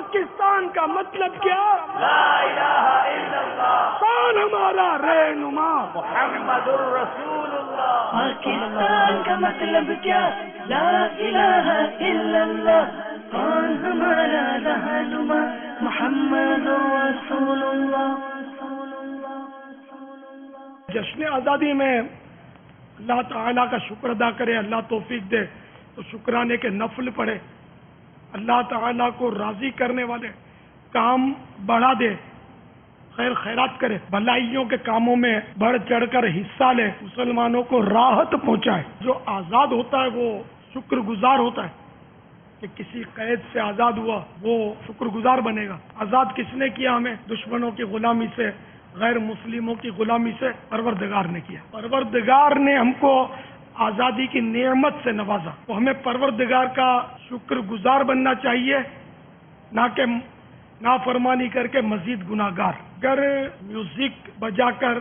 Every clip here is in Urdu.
پاکستان کا مطلب کیا؟ لا الہ الا اللہ کون ہمارا رہنما؟ محمد الرسول اللہ. پاکستان کا مطلب کیا؟ لا الہ الا اللہ. کون ہمارا رہنما؟ محمد رسول اللہ. جشن آزادی میں اللہ تعالیٰ کا شکر ادا کرے، اللہ توفیق دے تو شکرانے کے نفل پڑھے، اللہ تعالیٰ کو راضی کرنے والے کام بڑھا دے، خیر خیرات کرے، بھلائیوں کے کاموں میں بڑھ چڑھ کر حصہ لے، مسلمانوں کو راحت پہنچائے. جو آزاد ہوتا ہے وہ شکر گزار ہوتا ہے کہ کسی قید سے آزاد ہوا، وہ شکر گزار بنے گا. آزاد کس نے کیا ہمیں؟ دشمنوں کی غلامی سے، غیر مسلموں کی غلامی سے پروردگار نے کیا. پروردگار نے ہم کو آزادی کی نعمت سے نوازا، تو ہمیں پروردگار کا شکر گزار بننا چاہیے، نہ کہ نافرمانی کر کے مزید گناہگار. اگر میوزک بجا کر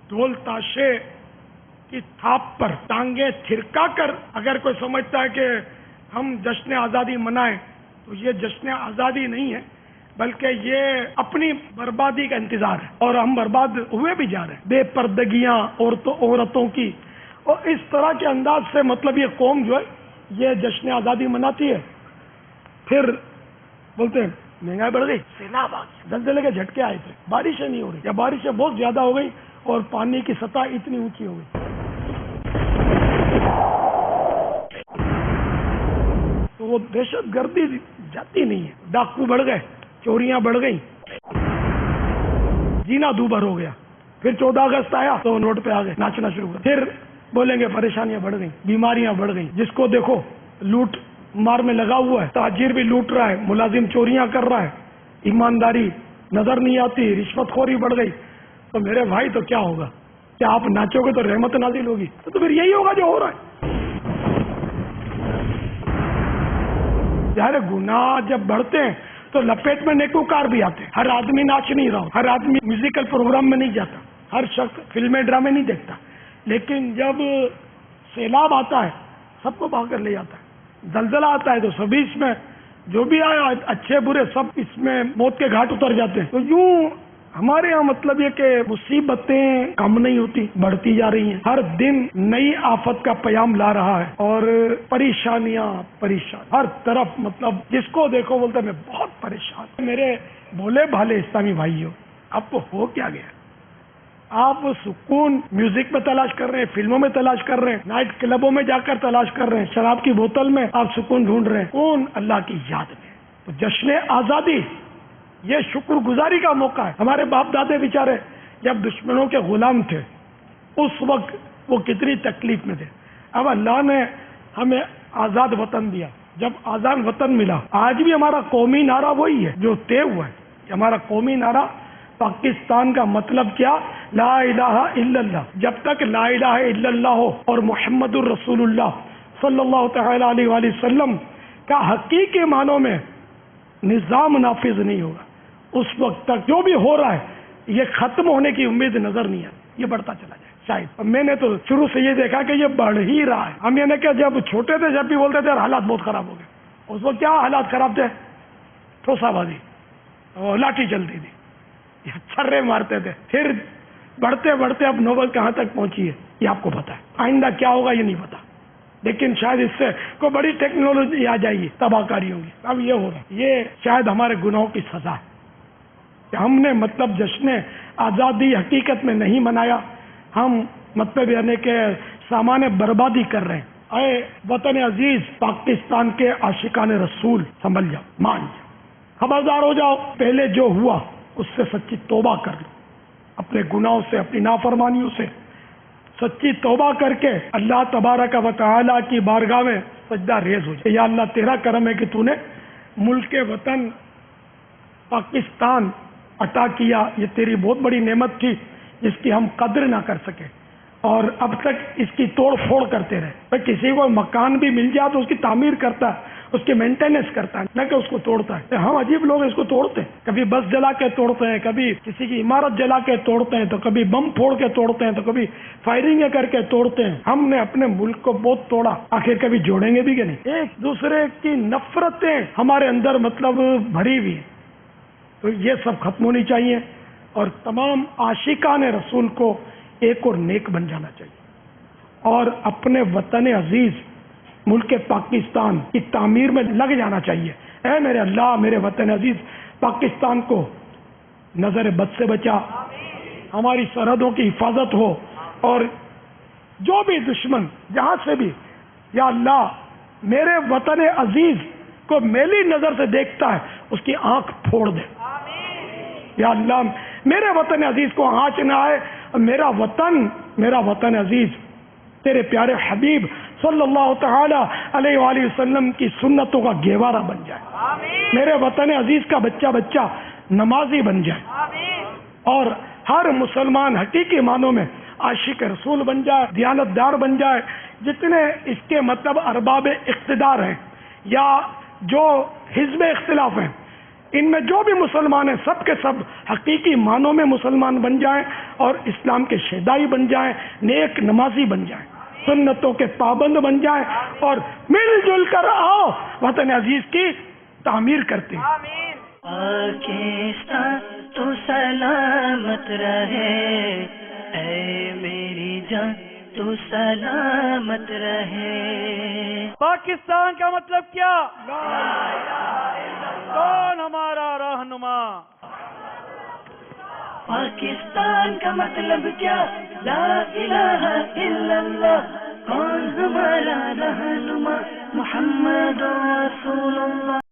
ڈھول تاشے کی تھاپ پر ٹانگیں تھرکا کر اگر کوئی سمجھتا ہے کہ ہم جشن آزادی منائیں تو یہ جشن آزادی نہیں ہے، بلکہ یہ اپنی بربادی کا انتظار ہے، اور ہم برباد ہوئے بھی جا رہے ہیں. بے پردگیاں عورتوں کی، اور اس طرح کے انداز سے مطلب یہ قوم جو ہے یہ جشن آزادی مناتی ہے، پھر بولتے ہیں مہنگائی بڑھ گئی، سیلاب آ گیا، زلزلے کے جھٹکے آئے تھے، بارشیں نہیں ہو رہی، یا بارشیں بہت زیادہ ہو گئی اور پانی کی سطح اتنی اونچی ہو گئی. تو وہ دہشت گردی جاتی نہیں ہے، ڈاکو بڑھ گئے، چوریاں بڑھ گئیں، جینا دوبھر ہو گیا. پھر 14 اگست آیا تو روڈ پہ آ گئے، ناچنا شروع کر. پھر بولیں گے پریشانیاں بڑھ گئیں، بیماریاں بڑھ گئیں. جس کو دیکھو لوٹ مار میں لگا ہوا ہے، تاجر بھی لوٹ رہا ہے، ملازم چوریاں کر رہا ہے، ایمانداری نظر نہیں آتی، رشوت خوری بڑھ گئی. تو میرے بھائی تو کیا ہوگا؟ کیا آپ ناچو گے تو رحمت نازل ہوگی؟ تو پھر یہی ہوگا جو ہو رہا ہے. یار گناہ جب بڑھتے ہیں تو لپیٹ میں نیکوکار بھی آتے ہیں. ہر آدمی ناچ نہیں رہا، ہر آدمی میوزیکل پروگرام میں نہیں جاتا، ہر شخص فلمیں ڈرامے نہیں دیکھتا، لیکن جب سیلاب آتا ہے سب کو بہا کر لے جاتا ہے. زلزلہ آتا ہے تو سبھی اس میں جو بھی آیا اچھے برے سب اس میں موت کے گھاٹ اتر جاتے ہیں. تو یوں ہمارے یہاں مطلب یہ کہ مصیبتیں کم نہیں ہوتی، بڑھتی جا رہی ہیں. ہر دن نئی آفت کا پیام لا رہا ہے، اور پریشانیاں پریشان ہر طرف. مطلب جس کو دیکھو بولتا ہے میں بہت پریشان. میرے بھولے بھالے اسلامی بھائیوں، اب تو ہو کیا گیا؟ آپ سکون میوزک میں تلاش کر رہے ہیں، فلموں میں تلاش کر رہے ہیں، نائٹ کلبوں میں جا کر تلاش کر رہے ہیں، شراب کی بوتل میں آپ سکون ڈھونڈ رہے ہیں. کون؟ اللہ کی یاد میں. تو جشن آزادی یہ شکر گزاری کا موقع ہے. ہمارے باپ دادے بیچارے جب دشمنوں کے غلام تھے اس وقت وہ کتنی تکلیف میں تھے. اب اللہ نے ہمیں آزاد وطن دیا. جب آزاد وطن ملا، آج بھی ہمارا قومی نعرہ وہی ہے جو طے ہوا ہے. ہمارا قومی نعرہ پاکستان کا مطلب کیا؟ لا الہ الا اللہ. جب تک لا الہ الا اللہ ہو اور محمد الرسول اللہ صلی اللہ تعالی علیہ وآلہ وسلم کا حقیقی معنوں میں نظام نافذ نہیں ہوگا، اس وقت تک جو بھی ہو رہا ہے یہ ختم ہونے کی امید نظر نہیں آتی، یہ بڑھتا چلا جائے. شاید میں نے تو شروع سے یہ دیکھا کہ یہ بڑھ ہی رہا ہے. ہم یہ کہ جب چھوٹے تھے جب بھی بولتے تھے حالات بہت خراب ہو گئے. اس وقت کیا حالات خراب تھے؟ ٹھوسا بازی اور لاٹھی چلتی تھی، چھرے مارتے تھے. پھر بڑھتے بڑھتے اب نوبت کہاں تک پہنچی ہے یہ آپ کو پتا ہے. آئندہ کیا ہوگا یہ نہیں پتا، لیکن شاید اس سے کوئی بڑی ٹیکنالوجی آ جائے گی، تباہ کاری ہوگی. اب یہ ہو رہا ہے، یہ شاید ہمارے گناہوں کی سزا ہے کہ ہم نے مطلب جشن آزادی حقیقت میں نہیں منایا. ہم مطلب یعنی کہ سامان بربادی کر رہے ہیں. اے وطن عزیز، پاکستان کے عاشقان رسول، سنبھل جاؤ، مان جاؤ، خبردار ہو جاؤ. پہلے جو ہوا اس سے سچی توبہ کر لو، اپنے گناہوں سے، اپنی نافرمانیوں سے سچی توبہ کر کے اللہ تبارک و تعالیٰ کی بارگاہ میں سجدہ ریز ہو جائے. یا اللہ تیرا کرم ہے کہ تو نے ملک وطن پاکستان عطا کیا. یہ تیری بہت بڑی نعمت تھی جس کی ہم قدر نہ کر سکے، اور اب تک اس کی توڑ پھوڑ کرتے رہے. کسی کو مکان بھی مل جائے تو اس کی تعمیر کرتا ہے، اس کی مینٹیننس کرتا ہے، نہ کہ اس کو توڑتا ہے. ہم عجیب لوگ اس کو توڑتے ہیں، کبھی بس جلا کے توڑتے ہیں، کبھی کسی کی عمارت جلا کے توڑتے ہیں، تو کبھی بم پھوڑ کے توڑتے ہیں، تو کبھی فائرنگیں کر کے توڑتے ہیں. ہم نے اپنے ملک کو بہت توڑا، آخر کبھی جوڑیں گے بھی کہ نہیں؟ ایک دوسرے کی نفرتیں ہمارے اندر مطلب بھری ہوئی ہیں. تو یہ سب ختم ہونی چاہیے، اور تمام عاشقان رسول کو ایک اور نیک بن جانا چاہیے، اور اپنے وطن عزیز ملک پاکستان کی تعمیر میں لگ جانا چاہیے. اے میرے اللہ، میرے وطن عزیز پاکستان کو نظر بد سے بچا، ہماری سرحدوں کی حفاظت ہو، اور جو بھی دشمن جہاں سے بھی، یا اللہ میرے وطن عزیز کو میلی نظر سے دیکھتا ہے اس کی آنکھ پھوڑ دے. یا اللہ میرے وطن عزیز کو آنچ نہ آئے، میرا وطن عزیز تیرے پیارے حبیب صلی اللہ تعالی علیہ وآلہ وسلم کی سنتوں کا گہوارہ بن جائے. میرے وطن عزیز کا بچہ نمازی بن جائے، اور ہر مسلمان حقیقی معنوں میں عاشق رسول بن جائے، دیانتدار بن جائے. جتنے اس کے مطلب ارباب اقتدار ہیں یا جو حزب اختلاف ہیں، ان میں جو بھی مسلمان ہیں سب کے سب حقیقی معنوں میں مسلمان بن جائیں، اور اسلام کے شیدائی بن جائیں، نیک نمازی بن جائیں، سنتوں کے پابند بن جائیں، اور مل جل کر آؤ وطن عزیز کی تعمیر کرتے ہیں. پاکستان تو سلامت رہے، اے میری جان تو سلامت رہے. پاکستان کا مطلب کیا؟ کون ہمارا رہنما؟ پاکستان کا مطلب کیا؟ لا الہ الا اللہ. کون ہمارا رہنما؟ محمد رسول اللہ.